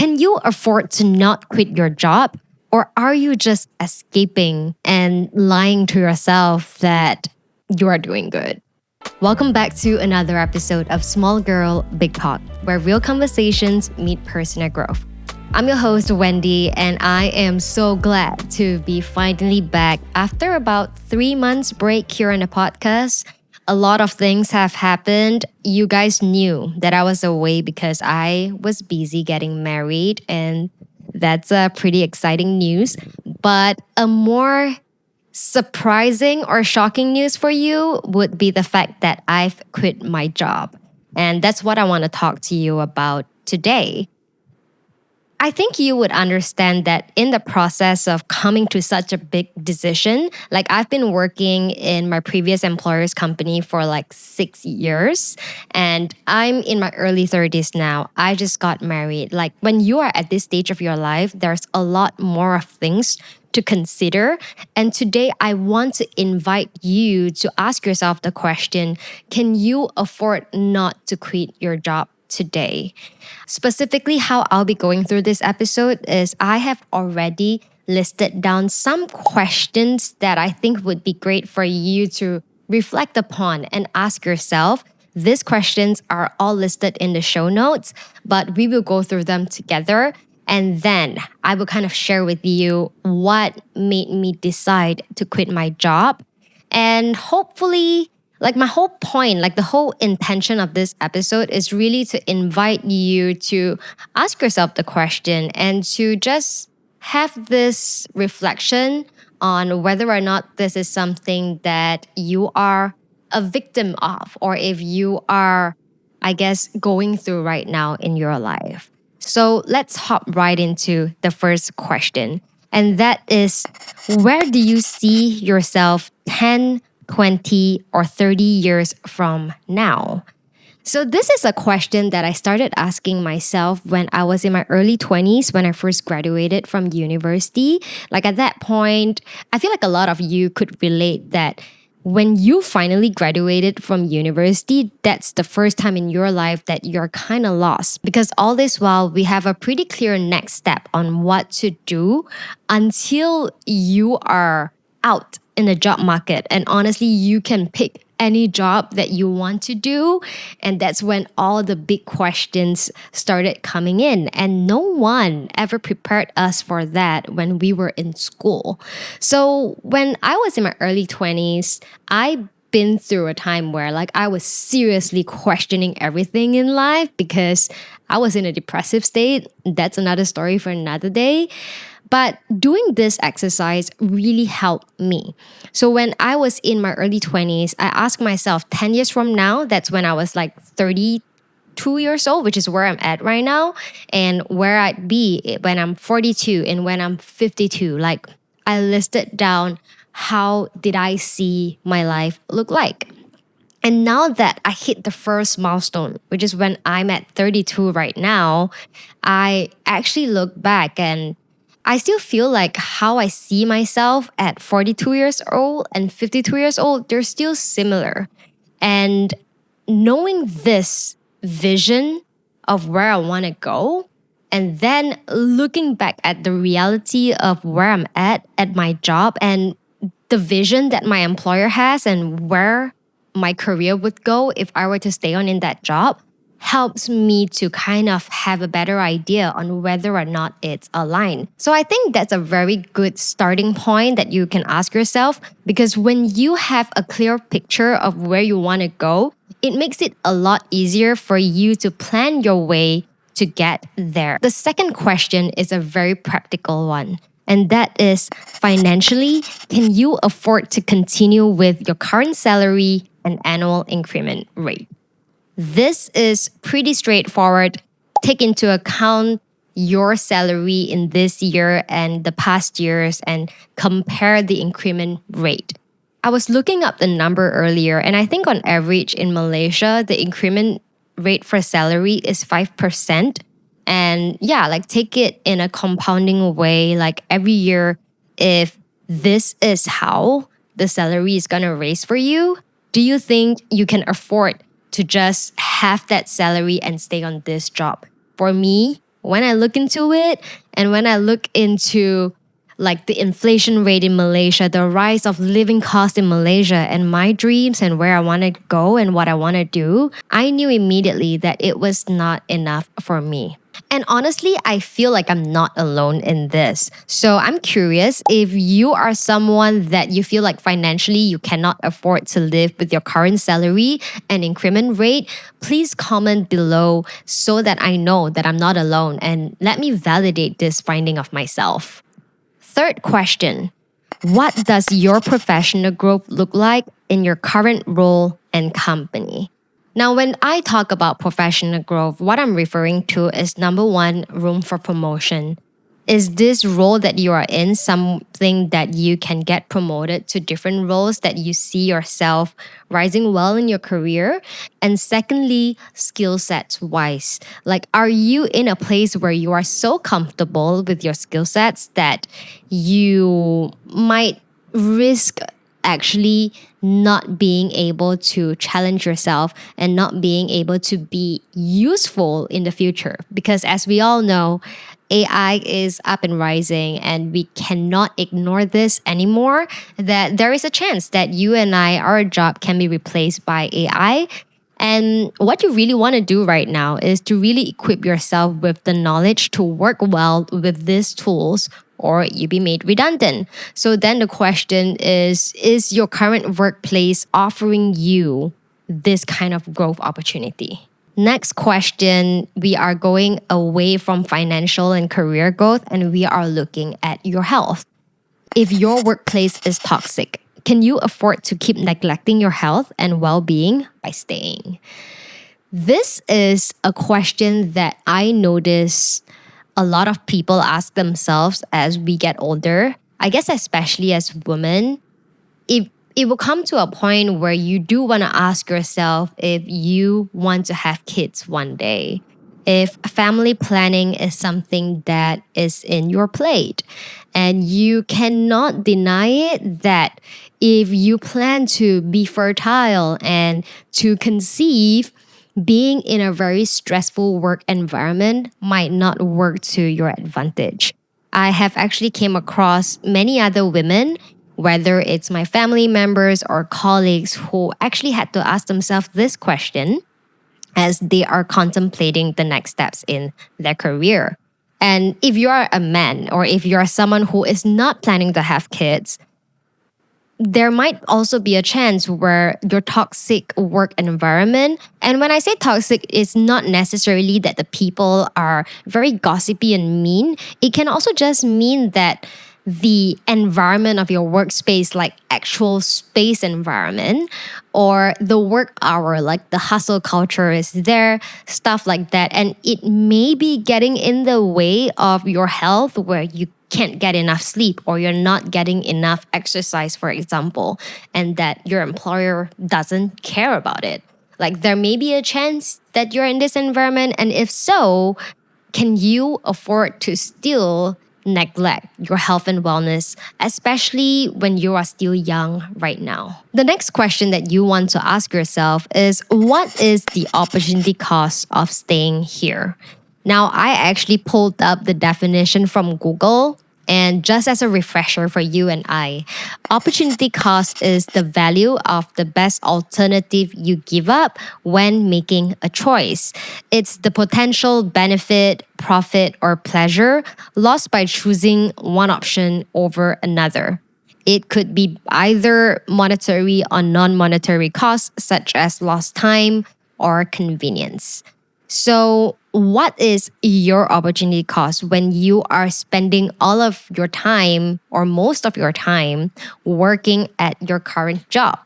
Can you afford to not quit your job? Or are you just escaping and lying to yourself that you are doing good? Welcome back to another episode of Small Girl, Big Talk, where real conversations meet personal growth. I'm your host, Wendy, and I am so glad to be finally back after about 3 months break here on the podcast. A lot of things have happened. You guys knew that I was away because I was busy getting married, and that's a pretty exciting news. But a more surprising or shocking news for you would be the fact that I've quit my job. And that's what I want to talk to you about today. I think you would understand that in the process of coming to such a big decision, like I've been working in my previous employer's company for like 6 years, and I'm in my early 30s now. I just got married. Like when you are at this stage of your life, there's a lot more of things to consider. And today I want to invite you to ask yourself the question, can you afford not to quit your job today? Specifically, how I'll be going through this episode is I have already listed down some questions that I think would be great for you to reflect upon and ask yourself. These questions are all listed in the show notes, but we will go through them together. And then I will kind of share with you what made me decide to quit my job. And hopefully, like my whole point, like the whole intention of this episode is really to invite you to ask yourself the question and to just have this reflection on whether or not this is something that you are a victim of, or if you are, I guess, going through right now in your life. So let's hop right into the first question. And that is, where do you see yourself 10, 20, or 30 years from now? So this is a question that I started asking myself when I was in my early 20s, when I first graduated from university. Like at that point, I feel like a lot of you could relate that when you finally graduated from university, that's the first time in your life that you're kind of lost. Because all this while, we have a pretty clear next step on what to do until you are out in the job market. And honestly, you can pick any job that you want to do. And that's when all the big questions started coming in. And no one ever prepared us for that when we were in school. So when I was in my early 20s, I been through a time where like I was seriously questioning everything in life because I was in a depressive state. That's another story for another day. But doing this exercise really helped me. So when I was in my early 20s, I asked myself 10 years from now, that's when I was like 32 years old, which is where I'm at right now, and where I'd be when I'm 42 and when I'm 52. Like I listed down how did I see my life look like. And now that I hit the first milestone, which is when I'm at 32 right now, I actually look back and I still feel like how I see myself at 42 years old and 52 years old, they're still similar. And knowing this vision of where I want to go, and then looking back at the reality of where I'm at my job and the vision that my employer has and where my career would go if I were to stay on in that job, helps me to kind of have a better idea on whether or not it's aligned. So I think that's a very good starting point that you can ask yourself, because when you have a clear picture of where you want to go, it makes it a lot easier for you to plan your way to get there. The second question is a very practical one. And that is, financially, can you afford to continue with your current salary and annual increment rate? This is pretty straightforward. Take into account your salary in this year and the past years and compare the increment rate. I was looking up the number earlier, and I think on average in Malaysia, the increment rate for salary is 5%. And yeah, like take it in a compounding way, like every year, if this is how the salary is gonna raise for you, do you think you can afford to just have that salary and stay on this job? For me, when I look into it and when I look into like the inflation rate in Malaysia, the rise of living costs in Malaysia, and my dreams and where I want to go and what I want to do, I knew immediately that it was not enough for me. And honestly, I feel like I'm not alone in this. So I'm curious if you are someone that you feel like financially you cannot afford to live with your current salary and increment rate, please comment below so that I know that I'm not alone and let me validate this finding of myself. Third question, what does your professional growth look like in your current role and company? Now, when I talk about professional growth, what I'm referring to is number one, room for promotion. Is this role that you are in something that you can get promoted to different roles that you see yourself rising well in your career? And secondly, skill sets wise. Like, are you in a place where you are so comfortable with your skill sets that you might risk actually not being able to challenge yourself and not being able to be useful in the future? Because as we all know, AI is up and rising, and we cannot ignore this anymore. That there is a chance that you and I, our job can be replaced by AI. And what you really want to do right now is to really equip yourself with the knowledge to work well with these tools, or you be made redundant. So then the question is your current workplace offering you this kind of growth opportunity? Next question, we are going away from financial and career growth and we are looking at your health. If your workplace is toxic, can you afford to keep neglecting your health and well-being by staying? This is a question that I notice a lot of people ask themselves as we get older. I guess especially as women, it will come to a point where you do want to ask yourself if you want to have kids one day, if family planning is something that is in your plate. And you cannot deny it that if you plan to be fertile and to conceive, being in a very stressful work environment might not work to your advantage. I have actually came across many other women, whether it's my family members or colleagues, who actually had to ask themselves this question as they are contemplating the next steps in their career. And if you are a man or if you are someone who is not planning to have kids, there might also be a chance where your toxic work environment, and when I say toxic, it's not necessarily that the people are very gossipy and mean. It can also just mean that the environment of your workspace, like actual space environment, or the work hour, like the hustle culture is there, stuff like that. And it may be getting in the way of your health where you can't get enough sleep or you're not getting enough exercise, for example, and that your employer doesn't care about it. Like there may be a chance that you're in this environment. And if so, can you afford to still neglect your health and wellness, especially when you are still young right now? The next question that you want to ask yourself is, what is the opportunity cost of staying here? Now, I actually pulled up the definition from Google. And just as a refresher for you and I, opportunity cost is the value of the best alternative you give up when making a choice. It's the potential benefit, profit, or pleasure lost by choosing one option over another. It could be either monetary or non-monetary costs, such as lost time or convenience. So, what is your opportunity cost when you are spending all of your time or most of your time working at your current job?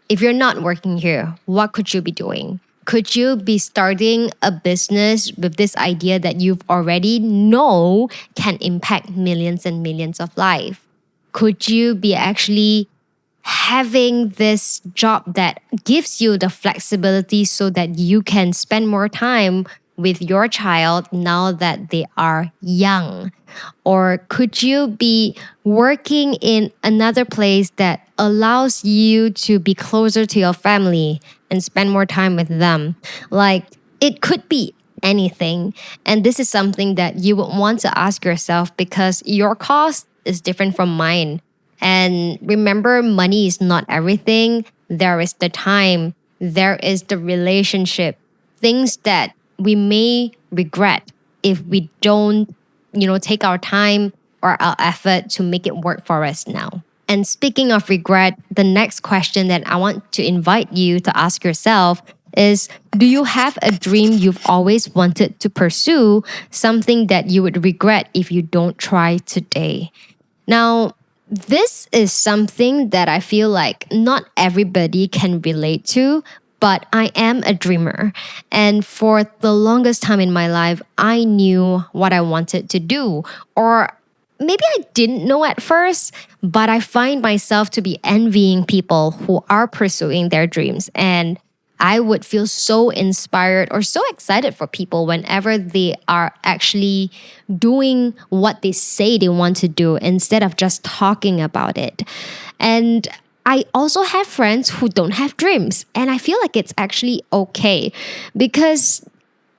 If you're not working here, what could you be doing? Could you be starting a business with this idea that you've already know can impact millions and millions of lives? Could you be actually having this job that gives you the flexibility so that you can spend more time with your child now that they are young? Or could you be working in another place that allows you to be closer to your family and spend more time with them? Like, it could be anything. And this is something that you would want to ask yourself because your cost is different from mine. And remember, money is not everything. There is the time, there is the relationship, things that we may regret if we don't, take our time or our effort to make it work for us now. And speaking of regret, the next question that I want to invite you to ask yourself is, do you have a dream you've always wanted to pursue, something that you would regret if you don't try today? Now, this is something that I feel like not everybody can relate to, but I am a dreamer. And for the longest time in my life, I knew what I wanted to do. Or maybe I didn't know at first, but I find myself to be envying people who are pursuing their dreams. And I would feel so inspired or so excited for people whenever they are actually doing what they say they want to do instead of just talking about it. And I also have friends who don't have dreams. And I feel like it's actually okay because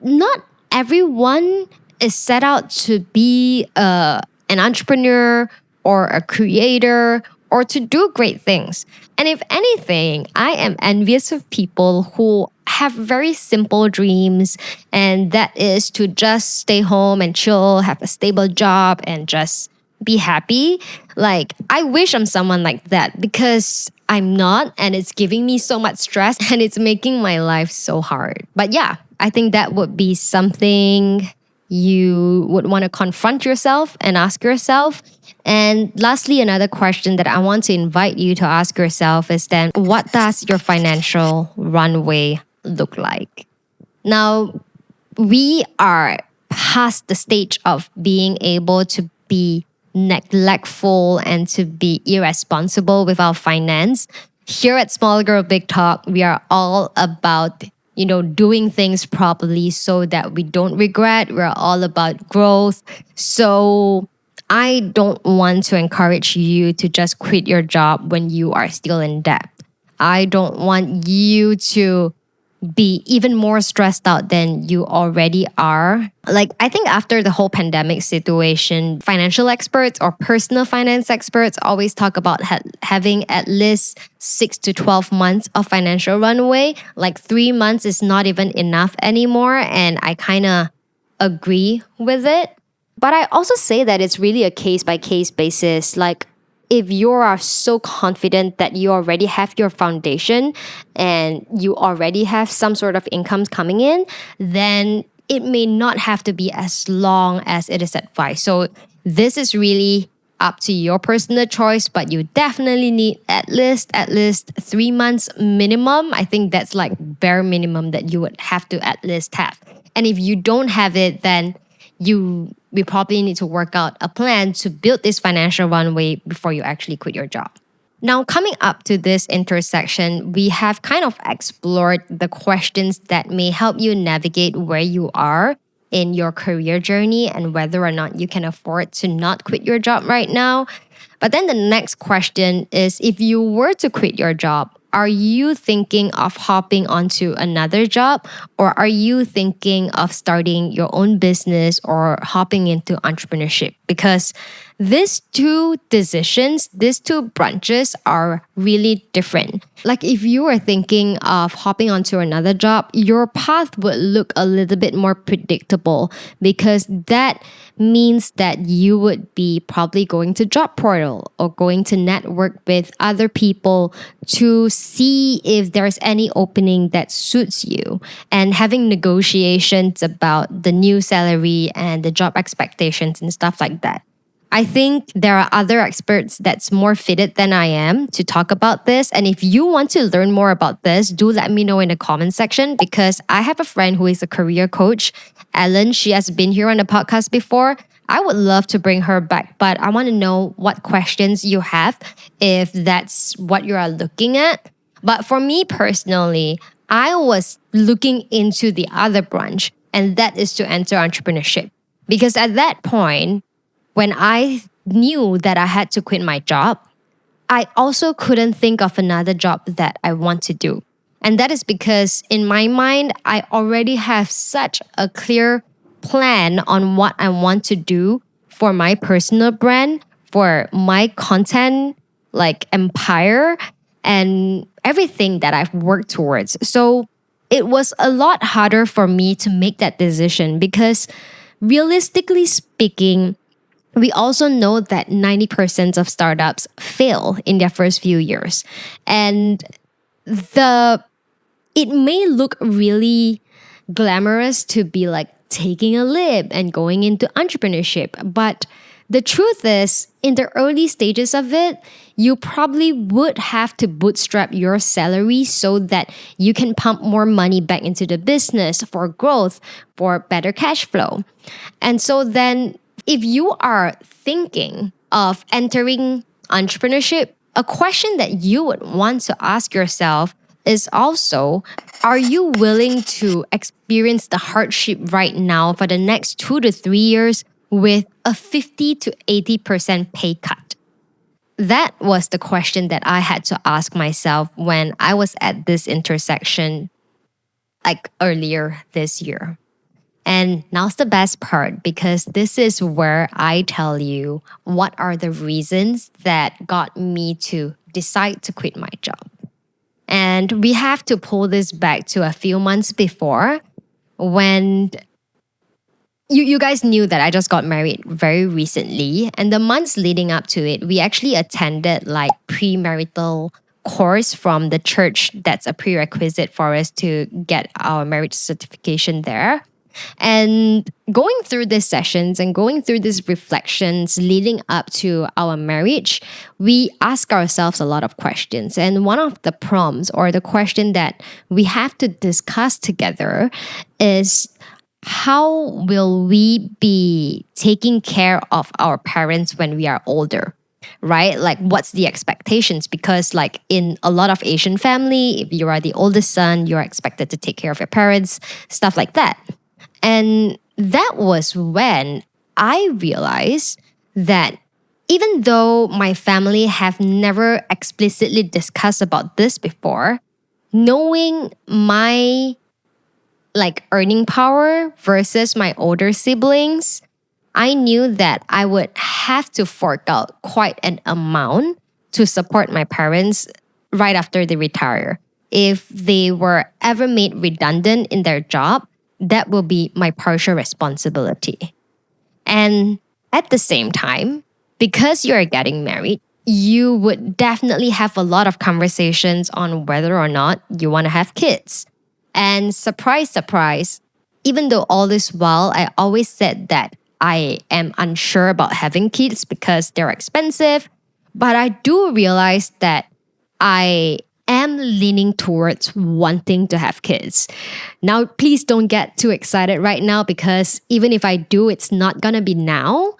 not everyone is set out to be an entrepreneur or a creator or to do great things. And if anything, I am envious of people who have very simple dreams, and that is to just stay home and chill, have a stable job, and just be happy. Like, I wish I'm someone like that because I'm not, and it's giving me so much stress and it's making my life so hard. But yeah, I think that would be something you would want to confront yourself and ask yourself. And lastly, another question that I want to invite you to ask yourself is then, what does your financial runway look like? Now, we are past the stage of being able to be neglectful and to be irresponsible with our finance. Here at Small Girl Big Talk, we are all about doing things properly so that we don't regret. We're all about growth. So I don't want to encourage you to just quit your job when you are still in debt. I don't want you to be even more stressed out than you already are. Like, I think after the whole pandemic situation, financial experts or personal finance experts always talk about having at least 6 to 12 months of financial runway. Like 3 months is not even enough anymore. And I kind of agree with it. But I also say that it's really a case by case basis. Like, if you are so confident that you already have your foundation and you already have some sort of income coming in, then it may not have to be as long as it is advised. So this is really up to your personal choice, but you definitely need at least 3 months minimum. I think that's like bare minimum that you would have to at least have. And if you don't have it, then we probably need to work out a plan to build this financial runway before you actually quit your job. Now, coming up to this intersection, we have kind of explored the questions that may help you navigate where you are in your career journey and whether or not you can afford to not quit your job right now. But then the next question is, if you were to quit your job, are you thinking of hopping onto another job, or are you thinking of starting your own business or hopping into entrepreneurship? Because these two decisions, these two branches are really different. Like, if you are thinking of hopping onto another job, your path would look a little bit more predictable because that means that you would be probably going to job portal or going to network with other people to see if there's any opening that suits you, and having negotiations about the new salary and the job expectations and stuff like that. I think there are other experts that's more fitted than I am to talk about this. And if you want to learn more about this, do let me know in the comment section, because I have a friend who is a career coach, Ellen. She has been here on the podcast before. I would love to bring her back, but I want to know what questions you have if that's what you are looking at. But for me personally, I was looking into the other branch, and that is to enter entrepreneurship. Because at that point, when I knew that I had to quit my job, I also couldn't think of another job that I want to do. And that is because in my mind, I already have such a clear plan on what I want to do for my personal brand, for my content, like empire, and everything that I've worked towards. So it was a lot harder for me to make that decision because realistically speaking, we also know that 90% of startups fail in their first few years. And the it may look really glamorous to be like taking a leap and going into entrepreneurship, but the truth is, in the early stages of it, you probably would have to bootstrap your salary so that you can pump more money back into the business for growth, for better cash flow. And so then, if you are thinking of entering entrepreneurship, a question that you would want to ask yourself is also, are you willing to experience the hardship right now for the next 2 to 3 years with a 50 to 80% pay cut? That was the question that I had to ask myself when I was at this intersection like earlier this year. And now's the best part because this is where I tell you what are the reasons that got me to decide to quit my job. And we have to pull this back to a few months before when you guys knew that I just got married very recently. And the months leading up to it, we actually attended like premarital course from the church that's a prerequisite for us to get our marriage certification there. And going through these sessions and going through these reflections leading up to our marriage, we ask ourselves a lot of questions. And one of the prompts or the question that we have to discuss together is, how will we be taking care of our parents when we are older? Right? Like, what's the expectations? Because like in a lot of Asian family, if you are the oldest son, you're expected to take care of your parents, stuff like that. And that was when I realized that even though my family have never explicitly discussed about this before, knowing my like earning power versus my older siblings, I knew that I would have to fork out quite an amount to support my parents right after they retire. If they were ever made redundant in their job, that will be my partial responsibility. And at the same time, because you're getting married, you would definitely have a lot of conversations on whether or not you want to have kids. And surprise, surprise, even though all this while I always said that I am unsure about having kids because they're expensive, but I do realize that I am leaning towards wanting to have kids. Now, please don't get too excited right now because even if I do, it's not gonna be now.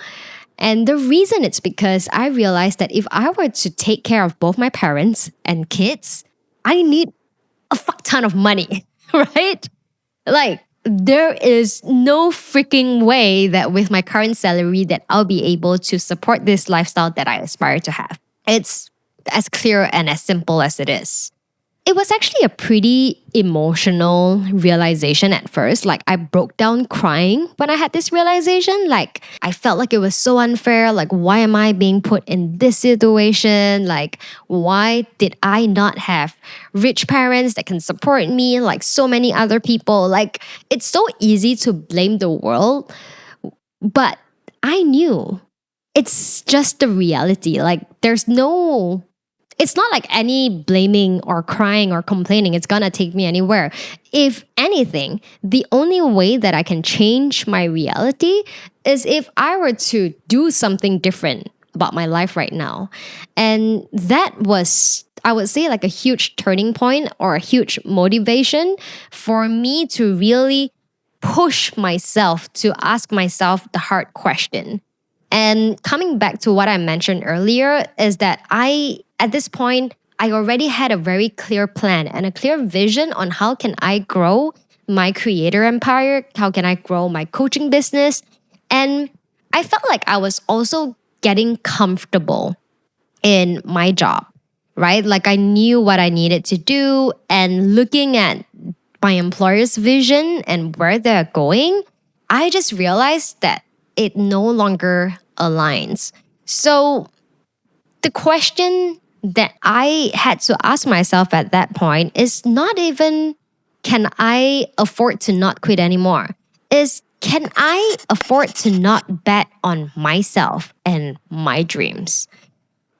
And the reason it's because I realized that if I were to take care of both my parents and kids, I need a fuck ton of money, right? Like, there is no freaking way that with my current salary that I'll be able to support this lifestyle that I aspire to have. It's as clear and as simple as it is. It was actually a pretty emotional realization at first. Like, I broke down crying when I had this realization. Like, I felt like it was so unfair. Like, why am I being put in this situation? Like, why did I not have rich parents that can support me like so many other people? Like, it's so easy to blame the world. But I knew it's just the reality. Like, it's not like any blaming or crying or complaining it's gonna take me anywhere. If anything, the only way that I can change my reality is if I were to do something different about my life right now. And that was, I would say, like a huge turning point or a huge motivation for me to really push myself to ask myself the hard question. And coming back to what I mentioned earlier is that at this point, I already had a very clear plan and a clear vision on how can I grow my creator empire, how can I grow my coaching business. And I felt like I was also getting comfortable in my job. right? Like I knew what I needed to do, and looking at my employer's vision and where they're going, I just realized that it no longer aligns. So the question that I had to ask myself at that point is not even, can I afford to not quit anymore? Is, can I afford to not bet on myself and my dreams?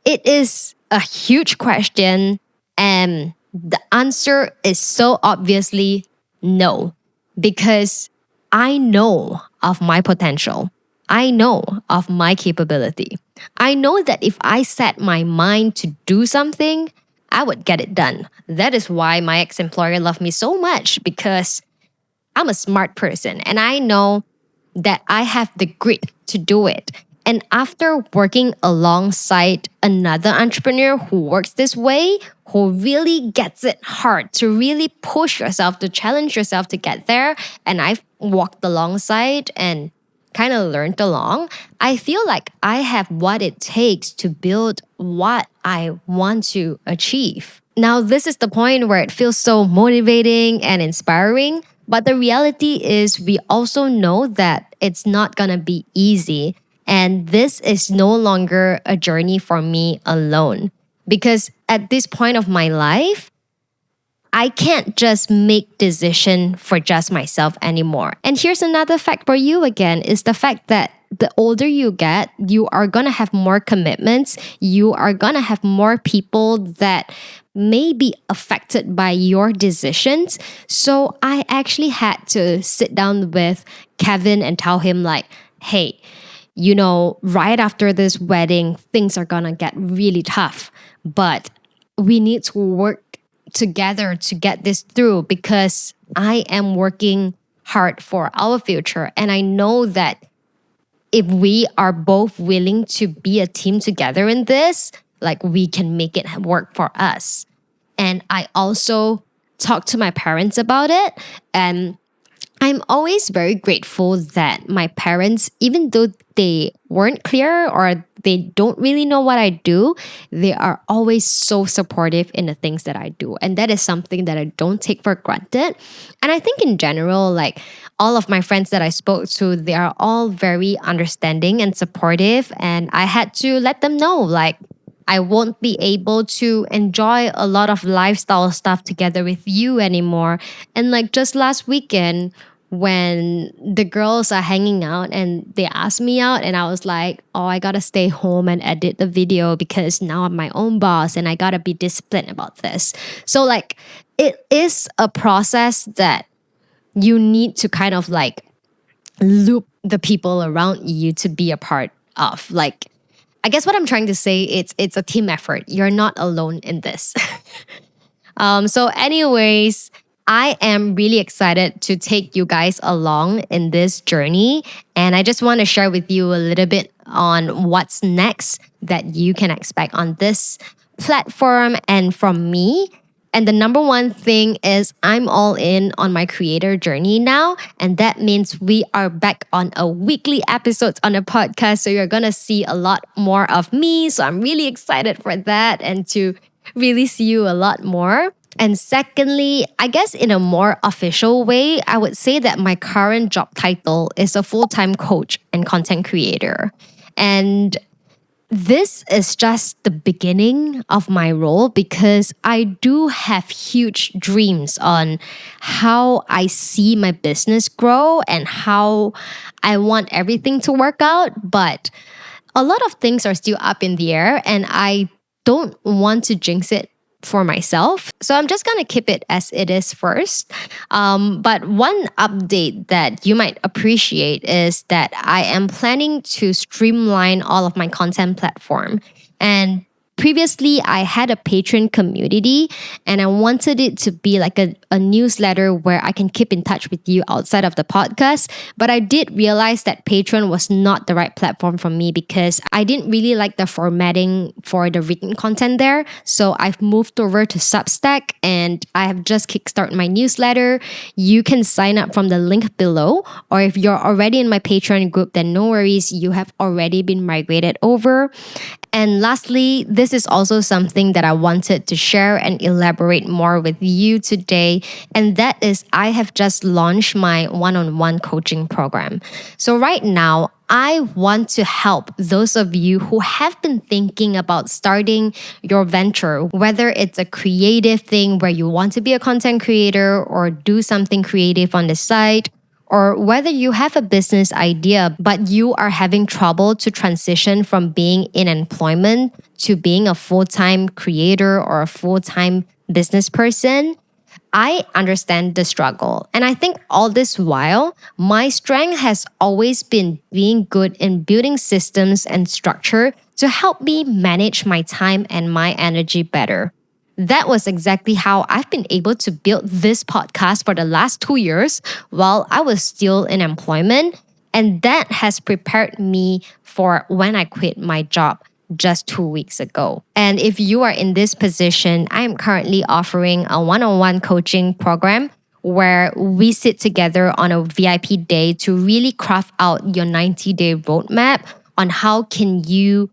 It is a huge question, and the answer is so obviously no, because I know of my potential. I know of my capability. I know that if I set my mind to do something, I would get it done. That is why my ex employer loved me so much, because I'm a smart person and I know that I have the grit to do it. And after working alongside another entrepreneur who works this way, who really gets it hard to really push yourself, to challenge yourself to get there, and I've walked alongside and kind of learned along, I feel like I have what it takes to build what I want to achieve. Now, this is the point where it feels so motivating and inspiring. But the reality is, we also know that it's not gonna be easy. And this is no longer a journey for me alone. Because at this point of my life, I can't just make decision for just myself anymore. And here's another fact for you again, is the fact that the older you get, you are going to have more commitments. You are going to have more people that may be affected by your decisions. So I actually had to sit down with Kevin and tell him like, hey, right after this wedding, things are going to get really tough, but we need to work together to get this through, because I am working hard for our future. And I know that if we are both willing to be a team together in this, like we can make it work for us. And I also talked to my parents about it. And I'm always very grateful that my parents, even though they weren't clear or they don't really know what I do, they are always so supportive in the things that I do. And that is something that I don't take for granted. And I think in general, like all of my friends that I spoke to, they are all very understanding and supportive. And I had to let them know, like, I won't be able to enjoy a lot of lifestyle stuff together with you anymore. And like just last weekend, when the girls are hanging out and they asked me out, and I was like, oh, I gotta stay home and edit the video because now I'm my own boss and I gotta be disciplined about this. So like it is a process that you need to kind of like loop the people around you to be a part of. Like, I guess what I'm trying to say, it's a team effort. You're not alone in this. So anyways, I am really excited to take you guys along in this journey. And I just want to share with you a little bit on what's next that you can expect on this platform and from me. And the number one thing is I'm all in on my creator journey now. And that means we are back on a weekly episodes on a podcast. So you're going to see a lot more of me. So I'm really excited for that and to really see you a lot more. And secondly, I guess in a more official way, I would say that my current job title is a full-time coach and content creator. And this is just the beginning of my role, because I do have huge dreams on how I see my business grow and how I want everything to work out. But a lot of things are still up in the air and I don't want to jinx it for myself. So I'm just going to keep it as it is first. But one update that you might appreciate is that I am planning to streamline all of my content platform. And previously, I had a Patreon community and I wanted it to be like a newsletter where I can keep in touch with you outside of the podcast. But I did realize that Patreon was not the right platform for me because I didn't really like the formatting for the written content there. So I've moved over to Substack and I have just kickstarted my newsletter. You can sign up from the link below, or if you're already in my Patreon group, then no worries, you have already been migrated over. And lastly, this is also something that I wanted to share and elaborate more with you today. And that is, I have just launched my one-on-one coaching program. So right now, I want to help those of you who have been thinking about starting your venture, whether it's a creative thing where you want to be a content creator or do something creative on the side, or whether you have a business idea but you are having trouble to transition from being in employment to being a full-time creator or a full-time business person. I understand the struggle. And I think all this while, my strength has always been being good in building systems and structure to help me manage my time and my energy better. That was exactly how I've been able to build this podcast for the last 2 years while I was still in employment. And that has prepared me for when I quit my job just 2 weeks ago. And if you are in this position, I am currently offering a one-on-one coaching program where we sit together on a VIP day to really craft out your 90-day roadmap on how can you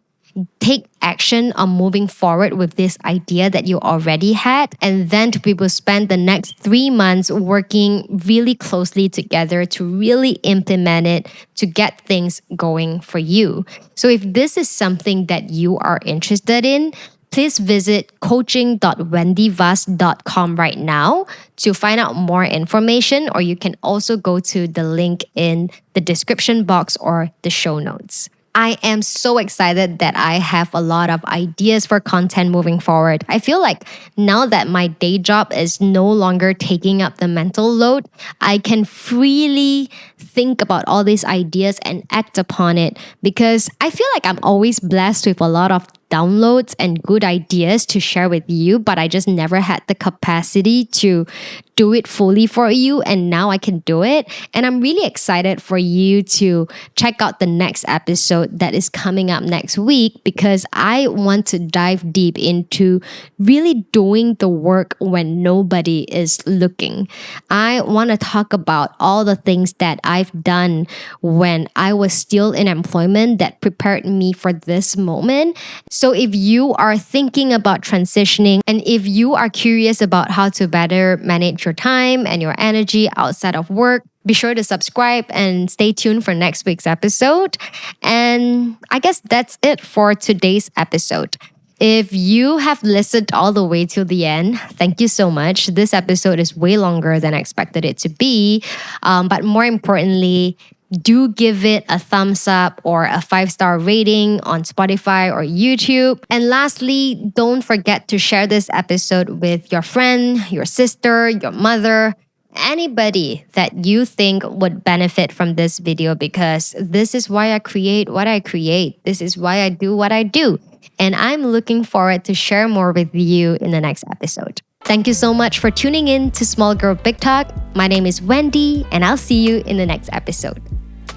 take action on moving forward with this idea that you already had. And then we will spend the next 3 months working really closely together to really implement it to get things going for you. So if this is something that you are interested in, please visit coaching.wendyvas.com right now to find out more information, or you can also go to the link in the description box or the show notes. I am so excited that I have a lot of ideas for content moving forward. I feel like now that my day job is no longer taking up the mental load, I can freely think about all these ideas and act upon it, because I feel like I'm always blessed with a lot of downloads and good ideas to share with you, but I just never had the capacity to do it fully for you, and now I can do it. And I'm really excited for you to check out the next episode that is coming up next week, because I want to dive deep into really doing the work when nobody is looking. I want to talk about all the things that I've done when I was still in employment that prepared me for this moment. So if you are thinking about transitioning, and if you are curious about how to better manage your time and your energy outside of work, be sure to subscribe and stay tuned for next week's episode. And I guess that's it for today's episode. If you have listened all the way till the end, thank you so much. This episode is way longer than I expected it to be. But more importantly, do give it a thumbs up or a 5-star rating on Spotify or YouTube. And lastly, don't forget to share this episode with your friend, your sister, your mother, anybody that you think would benefit from this video, because this is why I create what I create. This is why I do what I do. And I'm looking forward to share more with you in the next episode. Thank you so much for tuning in to Small Girl Big Talk. My name is Wendy, and I'll see you in the next episode.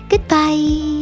Goodbye.